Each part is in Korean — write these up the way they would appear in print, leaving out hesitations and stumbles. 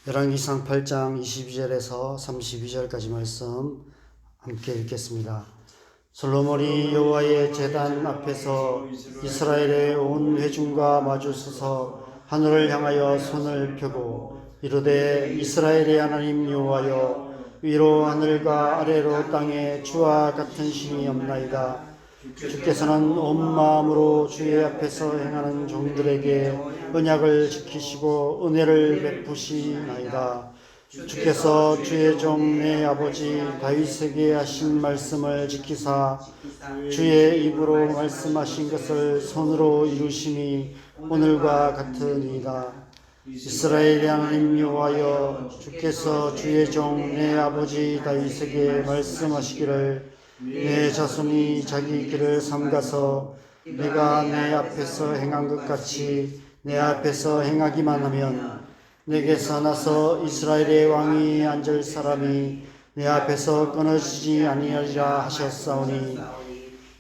열왕기상 8장 22절에서 32절까지 말씀 함께 읽겠습니다. 솔로몬이 여호와의 제단 앞에서 이스라엘의 온 회중과 마주 서서 하늘을 향하여 손을 펴고 이르되 이스라엘의 하나님 여호와여, 위로 하늘과 아래로 땅에 주와 같은 신이 없나이다. 주께서는 온 마음으로 주의 앞에서 행하는 종들에게 언약을 지키시고 은혜를 베푸시나이다. 주께서 주의 종 내 아버지 다윗에게 하신 말씀을 지키사 주의 입으로 말씀하신 것을 손으로 이루심이 오늘과 같으니이다. 이스라엘의 하나님 여호와여, 주께서 주의 종 내 아버지 다윗에게 말씀하시기를 내 자손이 자기 길을 삼가서 내가 내 앞에서 행한 것 같이 내 앞에서 행하기만 하면 내게서 나서 이스라엘의 왕이 앉을 사람이 내 앞에서 끊어지지 아니하리라 하셨사오니,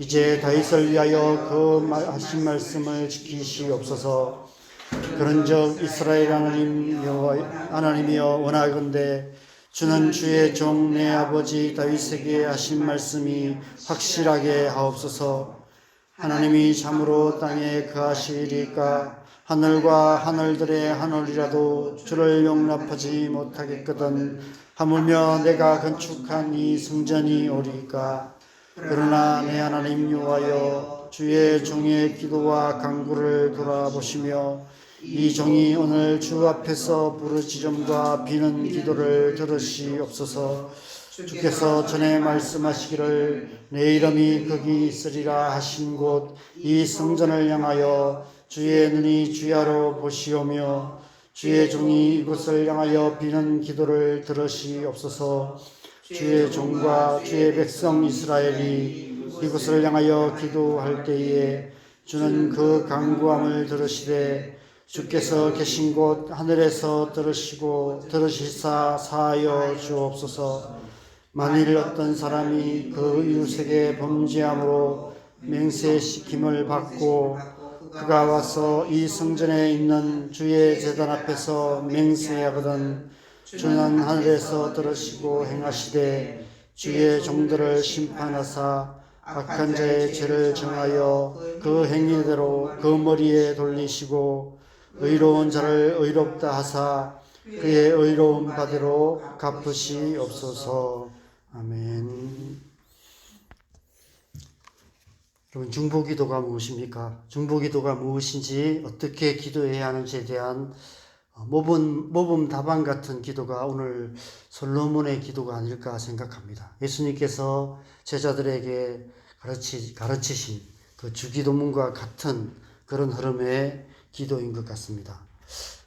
이제 다윗을 위하여 그 하신 말씀을 지키시옵소서. 그런즉 이스라엘 하나님이여 원하건대 주는 주의 종 내 아버지 다윗에게 하신 말씀이 확실하게 하옵소서. 하나님이 참으로 땅에 거하시리까 하늘과 하늘들의 하늘이라도 주를 용납하지 못하겠거든 하물며 내가 건축한 이 성전이 오리까. 그러나 내 하나님 여호와여, 주의 종의 기도와 간구를 돌아보시며 이 종이 오늘 주 앞에서 부르짖음과 비는 기도를 들으시옵소서. 주께서 전에 말씀하시기를 내 이름이 거기 있으리라 하신 곳 이 성전을 향하여 주의 눈이 주야로 보시오며 주의 종이 이곳을 향하여 비는 기도를 들으시옵소서. 주의 종과 주의 백성 이스라엘이 이곳을 향하여 기도할 때에 주는 그 간구함을 들으시되 주께서 계신 곳 하늘에서 들으시사 사하여 주옵소서. 만일 어떤 사람이 그 이웃에게 범죄함으로 맹세시킴을 받고 그가 와서 이 성전에 있는 주의 제단 앞에서 맹세하거든 주는 하늘에서 들으시고 행하시되 주의 종들을 심판하사 악한 자의 죄를 정하여 그 행위대로 그 머리에 돌리시고 의로운 자를 의롭다 하사 그의 의로운 바대로 갚으시옵소서. 아멘. 여러분, 중보기도가 무엇입니까? 중보기도가 무엇인지, 어떻게 기도해야 하는지에 대한 모범 답안 같은 기도가 오늘 솔로몬의 기도가 아닐까 생각합니다. 예수님께서 제자들에게 가르치신 그 주기도문과 같은 그런 흐름의 기도인 것 같습니다.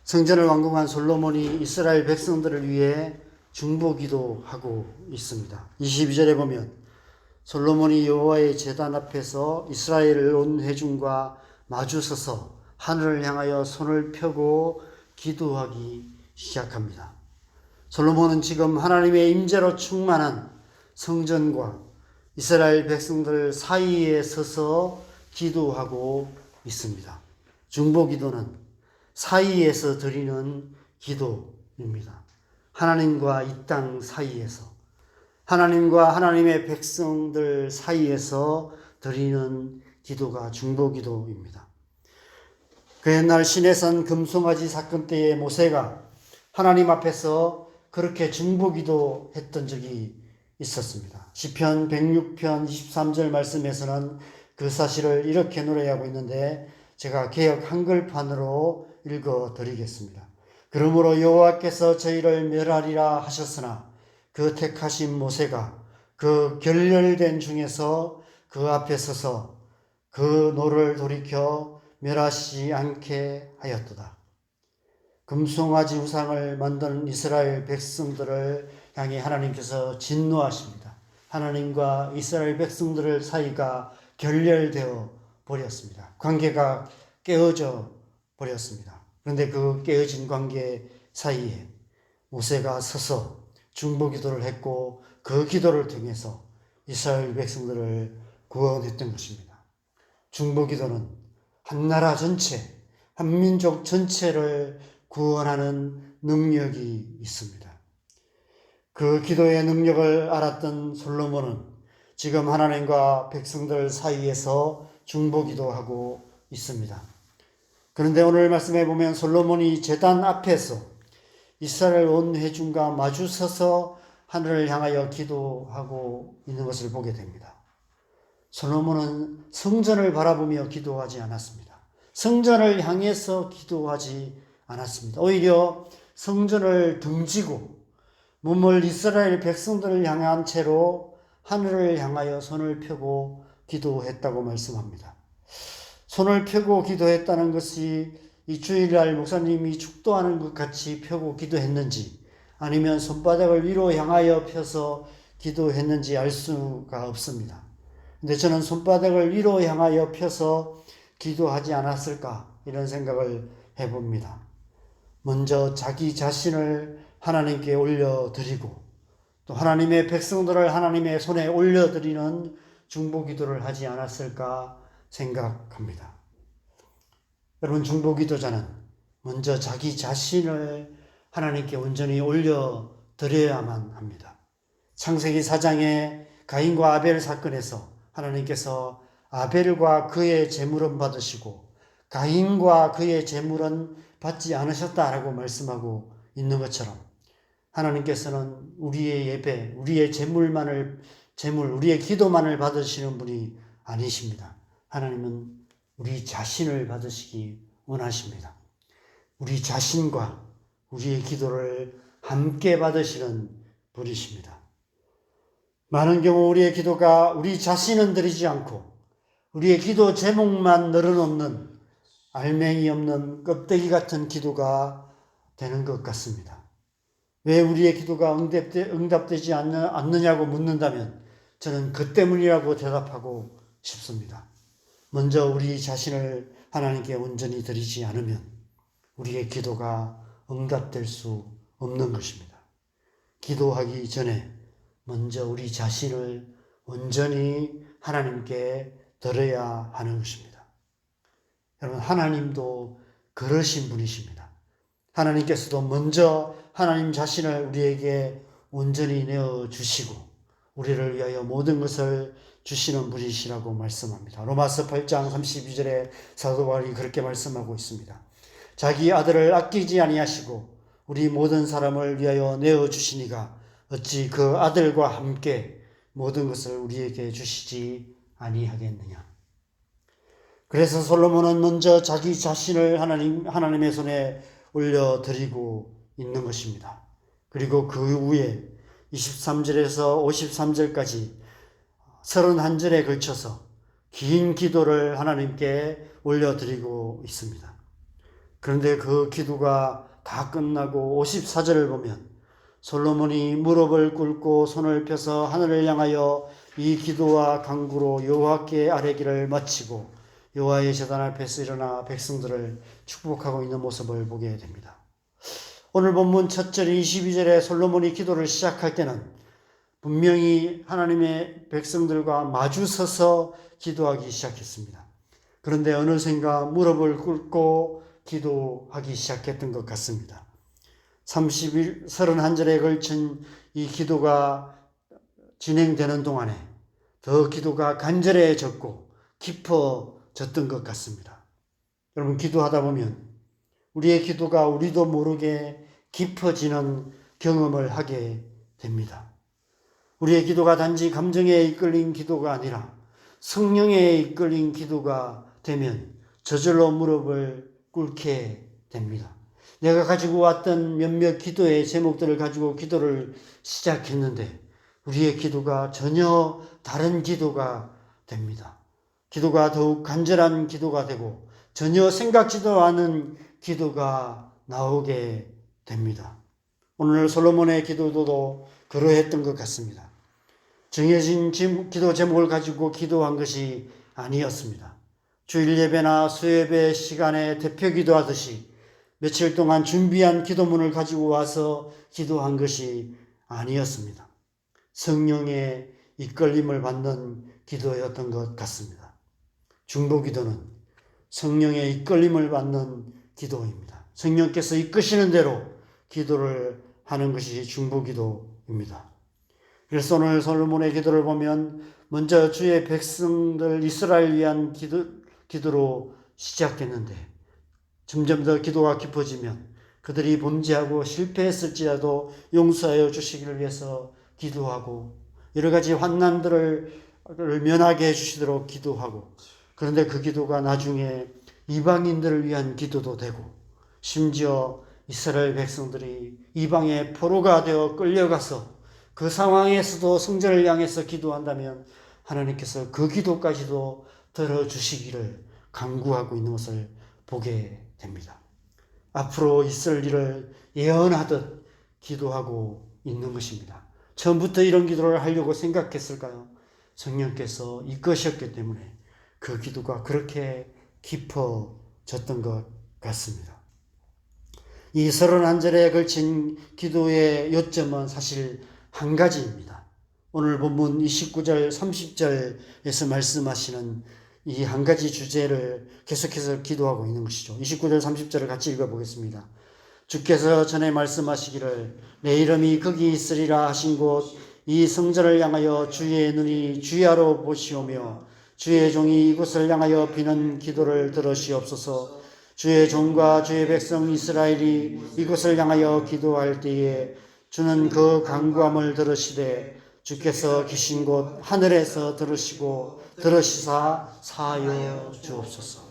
성전을 완공한 솔로몬이 이스라엘 백성들을 위해 중보기도하고 있습니다. 22절에 보면 솔로몬이 여호와의 제단 앞에서 이스라엘 온 회중과 마주서서 하늘을 향하여 손을 펴고 기도하기 시작합니다. 솔로몬은 지금 하나님의 임재로 충만한 성전과 이스라엘 백성들 사이에 서서 기도하고 있습니다. 중보기도는 사이에서 드리는 기도입니다. 하나님과 이 땅 사이에서, 하나님과 하나님의 백성들 사이에서 드리는 기도가 중보기도입니다. 그 옛날 시내산 금송아지 사건 때에 모세가 하나님 앞에서 그렇게 중보기도 했던 적이 있었습니다. 시편 106편 23절 말씀에서는 그 사실을 이렇게 노래하고 있는데 제가 개역 한글판으로 읽어드리겠습니다. 그러므로 여호와께서 저희를 멸하리라 하셨으나 그 택하신 모세가 그 결렬된 중에서 그 앞에 서서 그 노를 돌이켜 멸하시지 않게 하였도다. 금송아지 우상을 만든 이스라엘 백성들을 향해 하나님께서 진노하십니다. 하나님과 이스라엘 백성들 사이가 결렬되어 버렸습니다. 관계가 깨어져 버렸습니다. 그런데 그 깨어진 관계 사이에 모세가 서서 중보기도를 했고 그 기도를 통해서 이스라엘 백성들을 구원했던 것입니다. 중보기도는 한 나라 전체, 한 민족 전체를 구원하는 능력이 있습니다. 그 기도의 능력을 알았던 솔로몬은 지금 하나님과 백성들 사이에서 중보기도 하고 있습니다. 그런데 오늘 말씀에 보면 솔로몬이 제단 앞에서 이스라엘 온 회중과 마주 서서 하늘을 향하여 기도하고 있는 것을 보게 됩니다. 솔로몬은 성전을 바라보며 기도하지 않았습니다. 성전을 향해서 기도하지 않았습니다. 오히려 성전을 등지고 몸을 이스라엘 백성들을 향한 채로 하늘을 향하여 손을 펴고 기도했다고 말씀합니다. 손을 펴고 기도했다는 것이 이 주일날 목사님이 축도하는 것 같이 펴고 기도했는지 아니면 손바닥을 위로 향하여 펴서 기도했는지 알 수가 없습니다. 근데 저는 손바닥을 위로 향하여 펴서 기도하지 않았을까 이런 생각을 해봅니다. 먼저 자기 자신을 하나님께 올려드리고 또 하나님의 백성들을 하나님의 손에 올려드리는 중보기도를 하지 않았을까 생각합니다. 여러분, 중보기도자는 먼저 자기 자신을 하나님께 온전히 올려드려야만 합니다. 창세기 4장의 가인과 아벨 사건에서 하나님께서 아벨과 그의 제물은 받으시고 가인과 그의 제물은 받지 않으셨다라고 말씀하고 있는 것처럼 하나님께서는 우리의 예배, 우리의 우리의 기도만을 받으시는 분이 아니십니다. 하나님은 우리 자신을 받으시기 원하십니다. 우리 자신과 우리의 기도를 함께 받으시는 분이십니다. 많은 경우 우리의 기도가 우리 자신은 드리지 않고 우리의 기도 제목만 늘어놓는 알맹이 없는 껍데기 같은 기도가 되는 것 같습니다. 왜 우리의 기도가 응답되지 않느냐고 묻는다면 저는 그 때문이라고 대답하고 싶습니다. 먼저 우리 자신을 하나님께 온전히 드리지 않으면 우리의 기도가 응답될 수 없는 것입니다. 기도하기 전에 먼저 우리 자신을 온전히 하나님께 드려야 하는 것입니다. 여러분, 하나님도 그러신 분이십니다. 하나님께서도 먼저 하나님 자신을 우리에게 온전히 내어주시고 우리를 위하여 모든 것을 주시는 분이시라고 말씀합니다. 로마서 8장 32절에 사도 바울이 그렇게 말씀하고 있습니다. 자기 아들을 아끼지 아니하시고 우리 모든 사람을 위하여 내어주시니가 어찌 그 아들과 함께 모든 것을 우리에게 주시지 아니하겠느냐. 그래서 솔로몬은 먼저 자기 자신을 하나님의 손에 올려드리고 있는 것입니다. 그리고 그 후에 23절에서 53절까지 31절에 걸쳐서 긴 기도를 하나님께 올려드리고 있습니다. 그런데 그 기도가 다 끝나고 54절을 보면 솔로몬이 무릎을 꿇고 손을 펴서 하늘을 향하여 이 기도와 간구로 여호와께 아뢰기를 마치고 여호와의 제단 앞에서 일어나 백성들을 축복하고 있는 모습을 보게 됩니다. 오늘 본문 첫 절 22절에 솔로몬이 기도를 시작할 때는 분명히 하나님의 백성들과 마주 서서 기도하기 시작했습니다. 그런데 어느샌가 무릎을 꿇고 기도하기 시작했던 것 같습니다. 31절에 걸친 이 기도가 진행되는 동안에 더 기도가 간절해졌고 깊어졌던 것 같습니다. 여러분, 기도하다 보면 우리의 기도가 우리도 모르게 깊어지는 경험을 하게 됩니다. 우리의 기도가 단지 감정에 이끌린 기도가 아니라 성령에 이끌린 기도가 되면 저절로 무릎을 꿇게 됩니다. 내가 가지고 왔던 몇몇 기도의 제목들을 가지고 기도를 시작했는데 우리의 기도가 전혀 다른 기도가 됩니다. 기도가 더욱 간절한 기도가 되고 전혀 생각지도 않은 기도가 나오게 됩니다. 오늘 솔로몬의 기도도 그러했던 것 같습니다. 정해진 기도 제목을 가지고 기도한 것이 아니었습니다. 주일 예배나 수예배 시간에 대표 기도하듯이 며칠 동안 준비한 기도문을 가지고 와서 기도한 것이 아니었습니다. 성령의 이끌림을 받는 기도였던 것 같습니다. 중보기도는 성령의 이끌림을 받는 기도입니다. 성령께서 이끄시는 대로 기도를 하는 것이 중보기도입니다. 그래서 오늘 솔로몬의 기도를 보면 먼저 주의 백성들 이스라엘 위한 기도로 시작했는데 점점 더 기도가 깊어지면 그들이 범죄하고 실패했을지라도 용서하여 주시기를 위해서 기도하고 여러 가지 환난들을 면하게 해주시도록 기도하고, 그런데 그 기도가 나중에 이방인들을 위한 기도도 되고, 심지어 이스라엘 백성들이 이방의 포로가 되어 끌려가서 그 상황에서도 성전을 향해서 기도한다면 하나님께서 그 기도까지도 들어주시기를 간구하고 있는 것을 보게 됩니다. 앞으로 있을 일을 예언하듯 기도하고 있는 것입니다. 처음부터 이런 기도를 하려고 생각했을까요? 성령께서 이끄셨기 때문에 그 기도가 그렇게 깊어졌던 것 같습니다. 이 31절에 걸친 기도의 요점은 사실 한 가지입니다. 오늘 본문 29절, 30절에서 말씀하시는 이 한 가지 주제를 계속해서 기도하고 있는 것이죠. 29절, 30절을 같이 읽어보겠습니다. 주께서 전에 말씀하시기를 내 이름이 거기 있으리라 하신 곳 이 성전을 향하여 주의 눈이 주야로 보시오며 주의 종이 이곳을 향하여 비는 기도를 들으시옵소서. 주의 종과 주의 백성 이스라엘이 이곳을 향하여 기도할 때에 주는 그 간구함을 들으시되 주께서 계신 곳 하늘에서 들으시고 들으시사 사하여 주옵소서.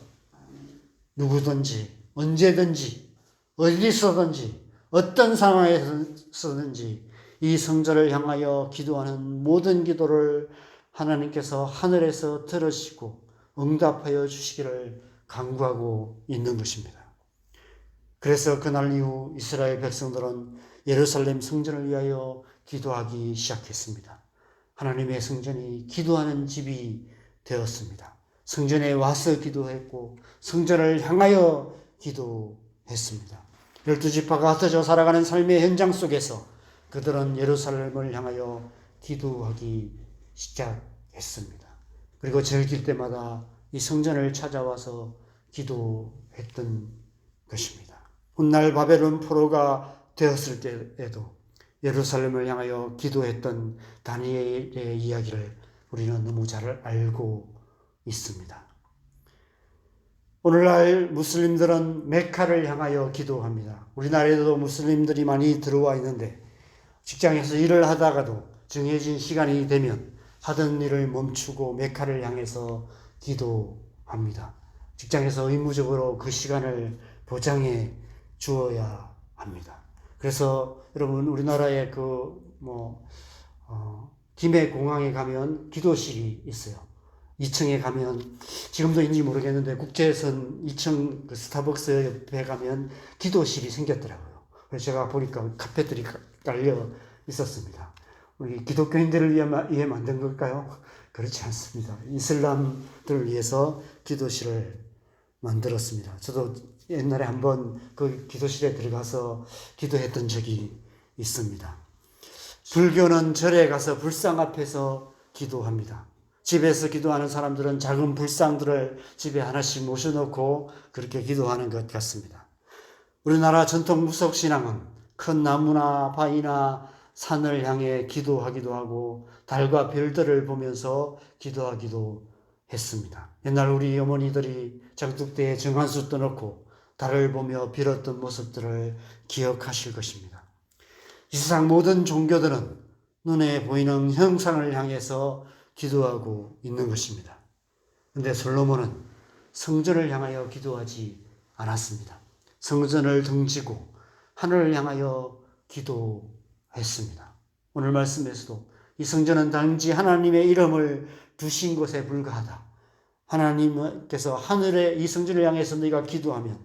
누구든지 언제든지 어디서든지 어떤 상황에서든지 이 성전을 향하여 기도하는 모든 기도를 하나님께서 하늘에서 들으시고 응답하여 주시기를 간구하고 있는 것입니다. 그래서 그날 이후 이스라엘 백성들은 예루살렘 성전을 위하여 기도하기 시작했습니다. 하나님의 성전이 기도하는 집이 되었습니다. 성전에 와서 기도했고 성전을 향하여 기도했습니다. 12지파가 흩어져 살아가는 삶의 현장 속에서 그들은 예루살렘을 향하여 기도하기 시작했습니다. 그리고 즐길 때마다 이 성전을 찾아와서 기도했던 것입니다. 훗날 바벨론 포로가 되었을 때에도 예루살렘을 향하여 기도했던 다니엘의 이야기를 우리는 너무 잘 알고 있습니다. 오늘날 무슬림들은 메카를 향하여 기도합니다. 우리나라에도 무슬림들이 많이 들어와 있는데 직장에서 일을 하다가도 정해진 시간이 되면 하던 일을 멈추고 메카를 향해서 기도합니다. 직장에서 의무적으로 그 시간을 보장해 주어야 합니다. 그래서 여러분 우리나라의 김해 공항에 가면 기도실이 있어요. 2층에 가면 지금도 있는지 모르겠는데 국제선 2층 그 스타벅스 옆에 가면 기도실이 생겼더라고요. 그래서 제가 보니까 카펫들이 깔려 있었습니다. 우리 기독교인들을 위해 만든 걸까요? 그렇지 않습니다. 이슬람들을 위해서 기도실을 만들었습니다. 저도 옛날에 한번 그 기도실에 들어가서 기도했던 적이 있습니다. 불교는 절에 가서 불상 앞에서 기도합니다. 집에서 기도하는 사람들은 작은 불상들을 집에 하나씩 모셔놓고 그렇게 기도하는 것 같습니다. 우리나라 전통 무속신앙은 큰 나무나 바위나 산을 향해 기도하기도 하고 달과 별들을 보면서 기도하기도 했습니다. 옛날 우리 어머니들이 장독대에 정한수 떠놓고 달을 보며 빌었던 모습들을 기억하실 것입니다. 이 세상 모든 종교들은 눈에 보이는 형상을 향해서 기도하고 있는 것입니다. 그런데 솔로몬은 성전을 향하여 기도하지 않았습니다. 성전을 등지고 하늘을 향하여 기도했습니다. 오늘 말씀에서도 이 성전은 단지 하나님의 이름을 두신 곳에 불과하다. 하나님께서 하늘에 이 성전을 향해서 너희가 기도하면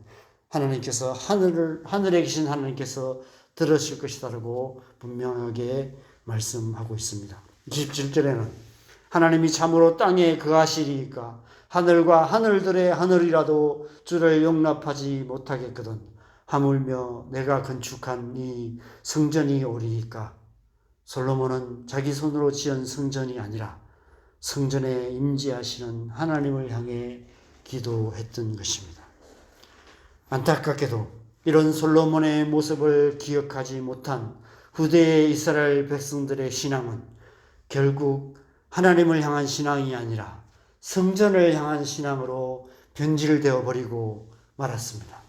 하나님께서 하늘에 계신 하나님께서 들으실 것이다라고 분명하게 말씀하고 있습니다. 27절에는 하나님이 참으로 땅에 거하시리이까 하늘과 하늘들의 하늘이라도 주를 용납하지 못하겠거든 하물며 내가 건축한 이 성전이 오리이까. 솔로몬은 자기 손으로 지은 성전이 아니라 성전에 임재하시는 하나님을 향해 기도했던 것입니다. 안타깝게도 이런 솔로몬의 모습을 기억하지 못한 후대의 이스라엘 백성들의 신앙은 결국 하나님을 향한 신앙이 아니라 성전을 향한 신앙으로 변질되어 버리고 말았습니다.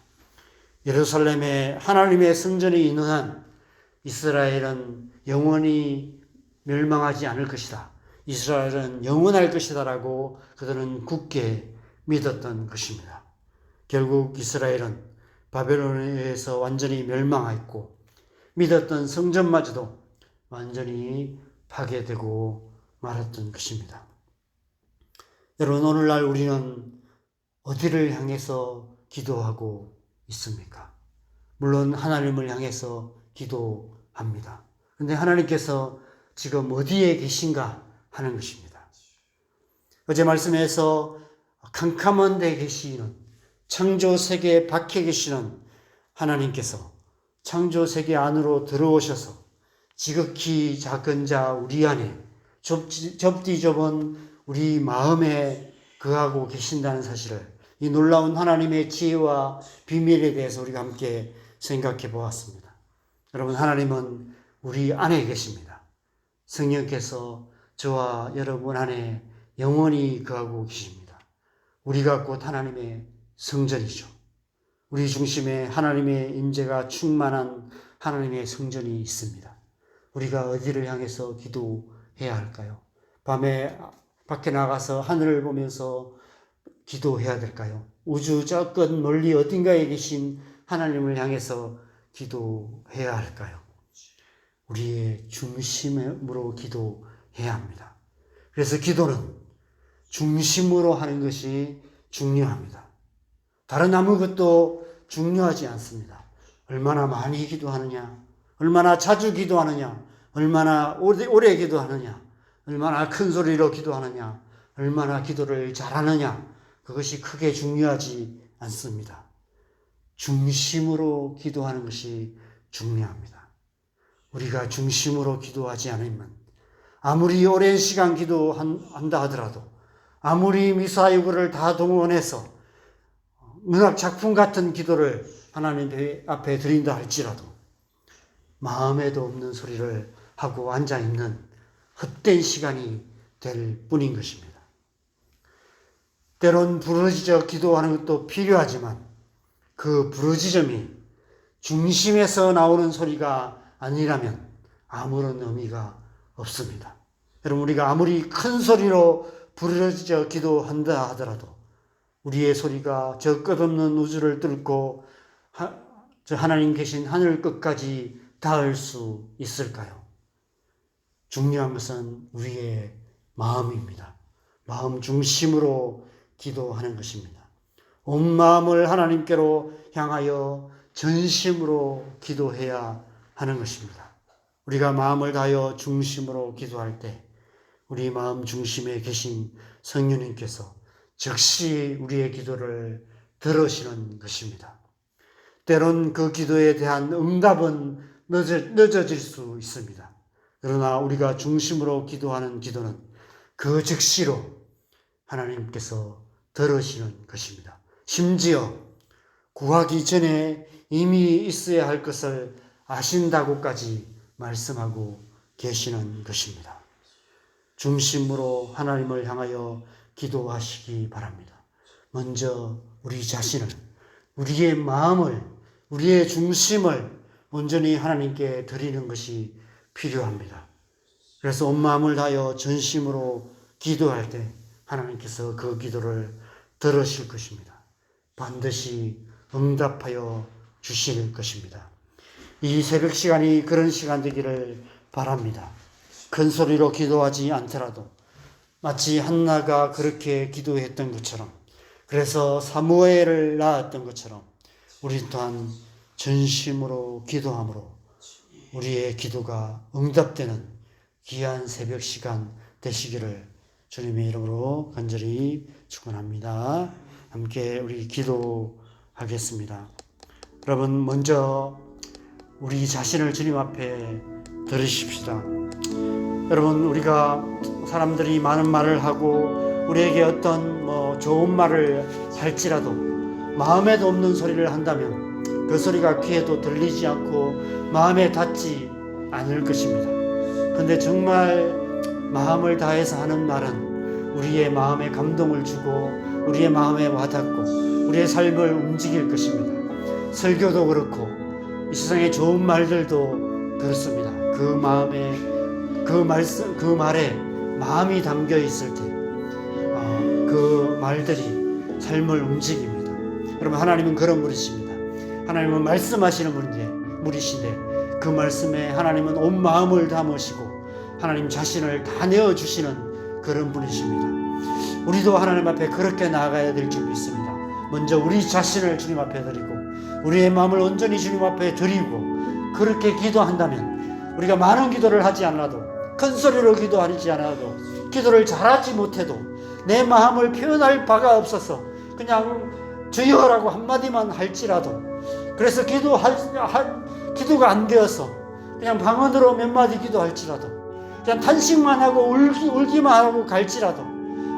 예루살렘에 하나님의 성전이 있는 한 이스라엘은 영원히 멸망하지 않을 것이다. 이스라엘은 영원할 것이다라고 그들은 굳게 믿었던 것입니다. 결국 이스라엘은 바벨론에 의해서 완전히 멸망하였고 믿었던 성전마저도 완전히 파괴되고 말았던 것입니다. 여러분, 오늘날 우리는 어디를 향해서 기도하고 있습니까? 물론 하나님을 향해서 기도합니다. 그런데 하나님께서 지금 어디에 계신가 하는 것입니다. 어제 말씀에서 캄캄한 데 계시는 창조 세계 밖에 계시는 하나님께서 창조 세계 안으로 들어오셔서 지극히 작은 자 우리 안에 좁디 좁은 우리 마음에 거하고 계신다는 사실을, 이 놀라운 하나님의 지혜와 비밀에 대해서 우리가 함께 생각해 보았습니다. 여러분, 하나님은 우리 안에 계십니다. 성령께서 저와 여러분 안에 영원히 거하고 계십니다. 우리가 곧 하나님의 성전이죠. 우리 중심에 하나님의 임재가 충만한 하나님의 성전이 있습니다. 우리가 어디를 향해서 기도해야 할까요? 밤에 밖에 나가서 하늘을 보면서 기도해야 될까요? 우주 저 끝 멀리 어딘가에 계신 하나님을 향해서 기도해야 할까요? 우리의 중심으로 기도해야 합니다. 그래서 기도는 중심으로 하는 것이 중요합니다. 다른 아무것도 중요하지 않습니다. 얼마나 많이 기도하느냐, 얼마나 자주 기도하느냐, 얼마나 오래 기도하느냐, 얼마나 큰 소리로 기도하느냐, 얼마나 기도를 잘하느냐, 그것이 크게 중요하지 않습니다. 중심으로 기도하는 것이 중요합니다. 우리가 중심으로 기도하지 않으면 아무리 오랜 시간 기도한다 하더라도, 아무리 미사여구를 다 동원해서 문학 작품 같은 기도를 하나님 앞에 드린다 할지라도 마음에도 없는 소리를 하고 앉아있는 헛된 시간이 될 뿐인 것입니다. 때론 부르짖어 기도하는 것도 필요하지만 그 부르짖음이 중심에서 나오는 소리가 아니라면 아무런 의미가 없습니다. 여러분, 우리가 아무리 큰 소리로 부르짖어 기도한다 하더라도 우리의 소리가 저 끝없는 우주를 뚫고 저 하나님 계신 하늘 끝까지 닿을 수 있을까요? 중요한 것은 우리의 마음입니다. 마음 중심으로 기도하는 것입니다. 온 마음을 하나님께로 향하여 전심으로 기도해야 하는 것입니다. 우리가 마음을 다하여 중심으로 기도할 때 우리 마음 중심에 계신 성령님께서 즉시 우리의 기도를 들으시는 것입니다. 때론 그 기도에 대한 응답은 늦어질 수 있습니다. 그러나 우리가 중심으로 기도하는 기도는 그 즉시로 하나님께서 들으시는 것입니다. 심지어 구하기 전에 이미 있어야 할 것을 아신다고까지 말씀하고 계시는 것입니다. 중심으로 하나님을 향하여 기도하시기 바랍니다. 먼저 우리 자신을, 우리의 마음을, 우리의 중심을 온전히 하나님께 드리는 것이 필요합니다. 그래서 온 마음을 다하여 전심으로 기도할 때 하나님께서 그 기도를 들으실 것입니다. 반드시 응답하여 주실 것입니다. 이 새벽 시간이 그런 시간 되기를 바랍니다. 큰 소리로 기도하지 않더라도 마치 한나가 그렇게 기도했던 것처럼, 그래서 사무엘을 낳았던 것처럼 우리 또한 전심으로 기도함으로 우리의 기도가 응답되는 귀한 새벽 시간 되시기를 주님의 이름으로 간절히 축원합니다. 함께 우리 기도하겠습니다. 여러분, 먼저 우리 자신을 주님 앞에 들으십시다. 여러분, 우리가 사람들이 많은 말을 하고 우리에게 어떤 좋은 말을 할지라도 마음에도 없는 소리를 한다면 그 소리가 귀에도 들리지 않고 마음에 닿지 않을 것입니다. 근데 정말 마음을 다해서 하는 말은 우리의 마음에 감동을 주고 우리의 마음에 와닿고 우리의 삶을 움직일 것입니다. 설교도 그렇고 이 세상의 좋은 말들도 그렇습니다. 그 마음에 그 말에 마음이 담겨 있을 때 그 말들이 삶을 움직입니다. 그러면 하나님은 그런 분이십니다. 하나님은 말씀하시는 분이신데 그 말씀에 하나님은 온 마음을 담으시고 하나님 자신을 다 내어주시는 그런 분이십니다. 우리도 하나님 앞에 그렇게 나아가야 될 줄 믿습니다. 먼저 우리 자신을 주님 앞에 드리고 우리의 마음을 온전히 주님 앞에 드리고 그렇게 기도한다면 우리가 많은 기도를 하지 않아도 큰 소리로 기도하지 않아도 기도를 잘하지 못해도 내 마음을 표현할 바가 없어서 그냥 주여라고 한마디만 할지라도 그래서 기도가 안 되어서 그냥 방언으로 몇 마디 기도할지라도 그냥 탄식만 하고 울기만 하고 갈지라도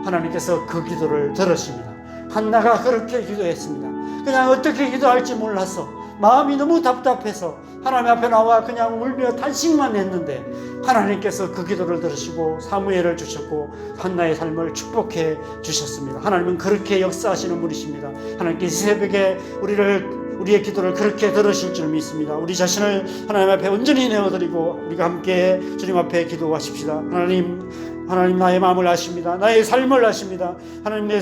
하나님께서 그 기도를 들으십니다. 한나가 그렇게 기도했습니다. 그냥 어떻게 기도할지 몰라서 마음이 너무 답답해서 하나님 앞에 나와 그냥 울며 탄식만 했는데 하나님께서 그 기도를 들으시고 사무엘을 주셨고 한나의 삶을 축복해 주셨습니다. 하나님은 그렇게 역사하시는 분이십니다. 하나님께 이 새벽에 우리의 기도를 그렇게 들으실 줄 믿습니다. 우리 자신을 하나님 앞에 온전히 내어드리고 우리가 함께 주님 앞에 기도하십시다. 하나님 나의 마음을 아십니다. 나의 삶을 아십니다. 하나님 내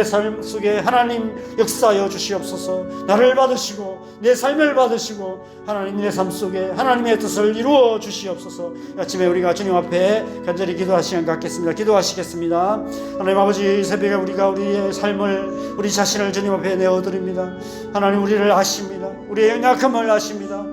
삶 속에 하나님 역사하여 주시옵소서. 나를 받으시고 내 삶을 받으시고 하나님 내 삶 속에 하나님의 뜻을 이루어 주시옵소서. 아침에 우리가 주님 앞에 간절히 기도할 시간 갖겠습니다. 기도하시겠습니다. 하나님 아버지 새벽에 우리가 우리의 삶을 우리 자신을 주님 앞에 내어드립니다. 하나님 우리를 아십니다. 우리의 연약함을 아십니다.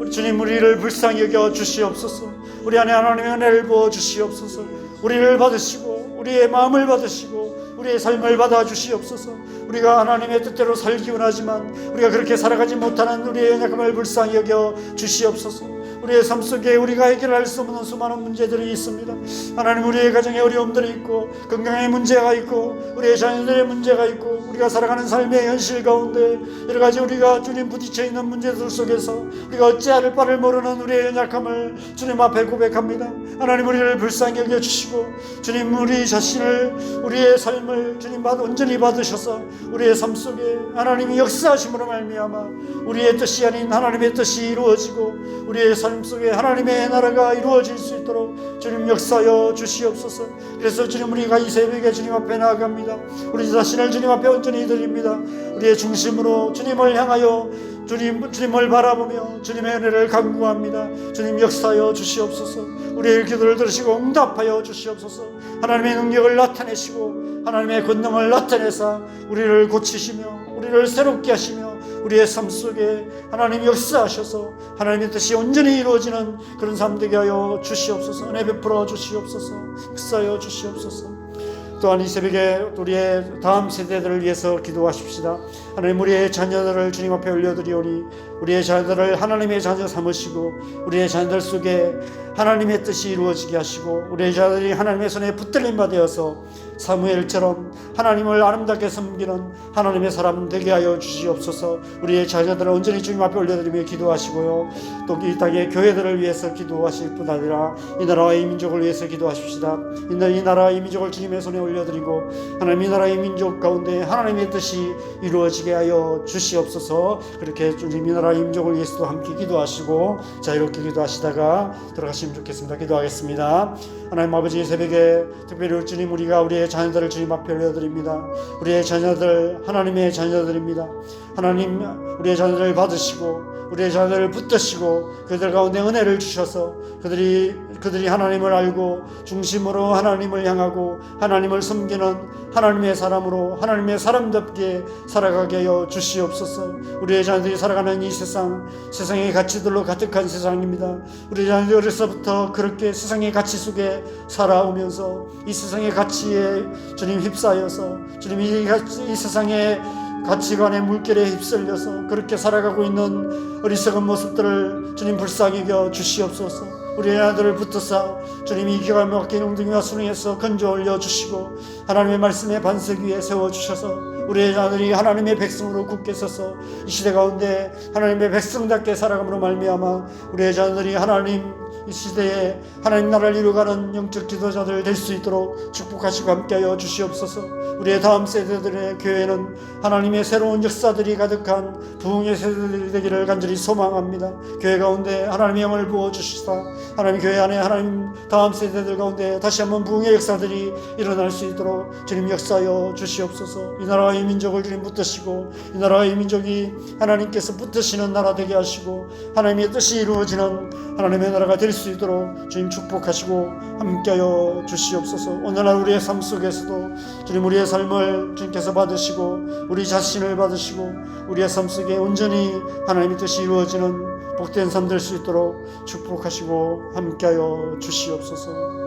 주님 우리를 불쌍히 여겨 주시옵소서. 우리 안에 하나님의 은혜를 부어 주시옵소서. 우리를 받으시고 우리의 마음을 받으시고 우리의 삶을 받아 주시옵소서. 우리가 하나님의 뜻대로 살기 원하지만 우리가 그렇게 살아가지 못하는 우리의 연약함을 불쌍히 여겨 주시옵소서. 우리의 삶 속에 우리가 해결할 수 없는 수많은 문제들이 있습니다. 하나님 우리의 가정에 어려움들이 있고 건강의 문제가 있고 우리의 자녀들의 문제가 있고 우리가 살아가는 삶의 현실 가운데 여러 가지 우리가 주님 부딪혀 있는 문제들 속에서 우리가 어찌할 바를 모르는 우리의 연약함을 주님 앞에 고백합니다. 하나님 우리를 불쌍히 여겨주시고 주님 우리 자신을 우리의 삶을 주님 온전히 받으셔서 우리의 삶 속에 하나님이 역사하심으로 말미암아 우리의 뜻이 아닌 하나님의 뜻이 이루어지고 우리의 삶 속에 하나님의 나라가 이루어질 수 있도록 주님 역사하여 주시옵소서. 그래서 주님 우리가 이 새벽에 주님 앞에 나아갑니다. 우리 자신을 주님 앞에 온전히 드립니다. 우리의 중심으로 주님을 향하여 주님을 바라보며 주님의 은혜를 간구합니다. 주님 역사하여 주시옵소서. 우리의 기도를 들으시고 응답하여 주시옵소서. 하나님의 능력을 나타내시고 하나님의 권능을 나타내사 우리를 고치시며 우리를 새롭게 하시며 우리의 삶 속에 하나님 역사하셔서 하나님의 뜻이 온전히 이루어지는 그런 삶 되게 하여 주시옵소서. 은혜 베풀어 주시옵소서. 역사하여 주시옵소서. 또한 이 새벽에 우리의 다음 세대들을 위해서 기도하십시다. 하나님 우리의 자녀들을 주님 앞에 올려드리오니 우리의 자녀들을 하나님의 자녀 삼으시고 우리의 자녀들 속에 하나님의 뜻이 이루어지게 하시고 우리의 자녀들이 하나님의 손에 붙들림 받아서 사무엘처럼 하나님을 아름답게 섬기는 하나님의 사람 되게 하여 주시옵소서. 우리의 자녀들을 온전히 주님 앞에 올려드리며 기도하시고요. 또 이 땅의 교회들을 위해서 기도하실 뿐 아니라 이 나라와 이 민족을 위해서 기도하십시다. 이 나라와 이 민족을 주님의 손에 올려드리고 하나님 이 나라의 민족 가운데 하나님의 뜻이 이루어지게 하여 주시옵소서. 그렇게 주님 이 나라의 민족을 위해서도 함께 기도하시고 자유롭게 기도하시다가 들어가시면 좋겠습니다. 기도하겠습니다. 하나님 아버지 새벽에 특별히 주님 우리가 우리의 자녀들을 주님 앞에 올려드립니다. 우리의 자녀들 하나님의 자녀들입니다. 하나님 우리의 자녀들을 받으시고 우리의 자녀들을 붙드시고 그들 가운데 은혜를 주셔서 그들이 하나님을 알고 중심으로 하나님을 향하고 하나님을 섬기는 하나님의 사람으로 하나님의 사람답게 살아가게 하여 주시옵소서. 우리의 자녀들이 살아가는 이 세상의 가치들로 가득한 세상입니다. 우리 자녀들이 어려서부터 그렇게 세상의 가치 속에 살아오면서 이 세상의 가치에 주님 휩싸여서 주님 이 세상의 가치관의 물결에 휩쓸려서 그렇게 살아가고 있는 어리석은 모습들을 주님 불쌍히 여겨 주시옵소서. 우리의 아들을 붙어서 주님이 기가 막힌 웅덩이와 수능에서 건져 올려 주시고 하나님의 말씀의 반석 위에 세워주셔서 우리의 자녀들이 하나님의 백성으로 굳게 서서 이 시대 가운데 하나님의 백성답게 살아감으로 말미암아 우리의 자녀들이 하나님 이 시대에 하나님 나라를 이루어가는 영적 지도자들 될 수 있도록 축복하시고 함께하여 주시옵소서. 우리의 다음 세대들의 교회는 하나님의 새로운 역사들이 가득한 부흥의 세대들이 되기를 간절히 소망합니다. 교회 가운데 하나님의 영을 부어주시사 하나님 교회 안에 하나님 다음 세대들 가운데 다시 한번 부흥의 역사들이 일어날 수 있도록 주님 역사하여 주시옵소서. 이 나라와 이 민족을 주님 붙드시고 이 나라와 이 민족이 하나님께서 붙드시는 나라 되게 하시고 하나님의 뜻이 이루어지는 하나님의 나라가 될 수 있도록 주님 축복하시고 함께하여 주시옵소서. 오늘날 우리의 삶 속에서도 주님 우리의 삶을 주님께서 받으시고 우리 자신을 받으시고 우리의 삶 속에 온전히 하나님의 뜻이 이루어지는 복된 삶 될 수 있도록 축복하시고 함께하여 주시옵소서.